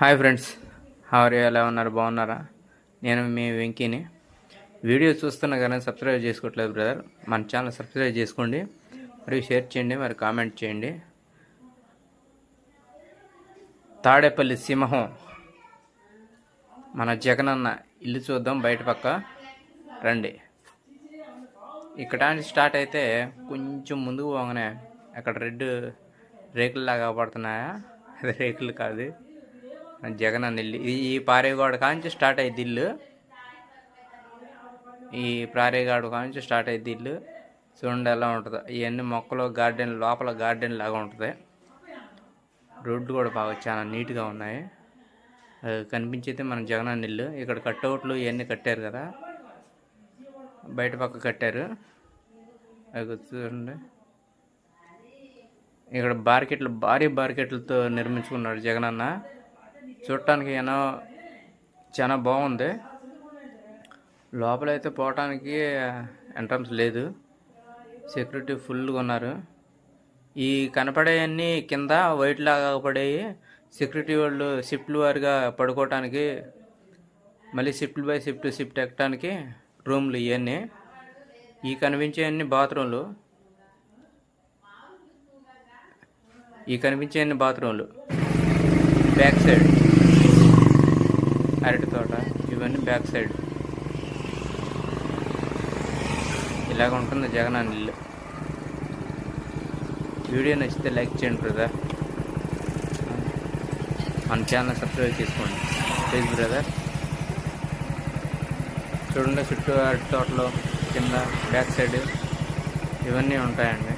Hi friends, hour ఎలా ఉన్నారు? బాగున్నారా? నేను మీ వెంకీని. వీడియో చూస్తున్నా కానీ సబ్స్క్రైబ్ చేసుకోవట్లేదు బ్రదర్. మన ఛానల్ సబ్స్క్రైబ్ చేసుకోండి, మరియు షేర్ చేయండి, మరి కామెంట్ చేయండి. తాడేపల్లి సింహం మన జగనన్న ఇల్లు చూద్దాం. బయట పక్క రండి. ఇక్కడ స్టార్ట్ అయితే కొంచెం ముందుకు పోగానే అక్కడ రెడ్ రేకుల్లాగా పడుతున్నాయా? అది రేకులు కాదు, జగనన్న ఇల్లు. ఈ పారేగాడు కాంచి స్టార్ట్ అయ్యింది ఇల్లు. ఈ పారేగాడు కాంచి స్టార్ట్ అయ్యింది ఇల్లు. చూడండి ఎలా ఉంటుంది. ఇవన్నీ మొక్కలు, గార్డెన్ లోపల గార్డెన్ లాగా ఉంటుంది. రోడ్డు కూడా బాగా చాలా నీట్గా ఉన్నాయి. కనిపించేది మన జగనన్న ఇల్లు. ఇక్కడ కట్అవుట్లు ఇవన్నీ కట్టారు కదా, బయట పక్క కట్టారు. అది చూడండి. ఇక్కడ బార్కెట్లు, భారీ బార్కెట్లతో నిర్మించుకున్నాడు జగనన్న. చూడటానికి చాలా బాగుంది. లోపలైతే పోవటానికి ఎంట్రన్స్ లేదు, సెక్యూరిటీ ఫుల్గా ఉన్నారు. ఈ కనపడేవన్నీ కింద వైట్ లాగా పడేవి సెక్యూరిటీ వాళ్ళు షిఫ్ట్లు వారిగా పడుకోవటానికి, మళ్ళీ షిఫ్ట్ బై షిఫ్ట్ ఎక్కడానికి రూమ్లు. ఇవన్నీ ఈ కనిపించేవన్నీ బాత్రూమ్లు. బ్యాక్ సైడ్ అరటి తోట, ఇవన్నీ బ్యాక్ సైడ్. ఇలాగ ఉంటుంది జగనన్న ఇల్లు. వీడియో నచ్చితే లైక్ చేయండి బ్రదర్. మన ఛానల్ సబ్స్క్రైబ్ చేసుకోండి ప్లీజ్ బ్రదర్. చూడండి, చుట్టూ అరటి తోటలో కింద బ్యాక్ సైడ్ ఇవన్నీ ఉంటాయండి.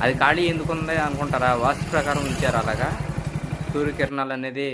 అది ఖాళీ ఎందుకు ఉంది అనుకుంటారా? వాస్తు ప్రకారం ఉంచారు అలాగా. సూర్యకిరణాలు అనేది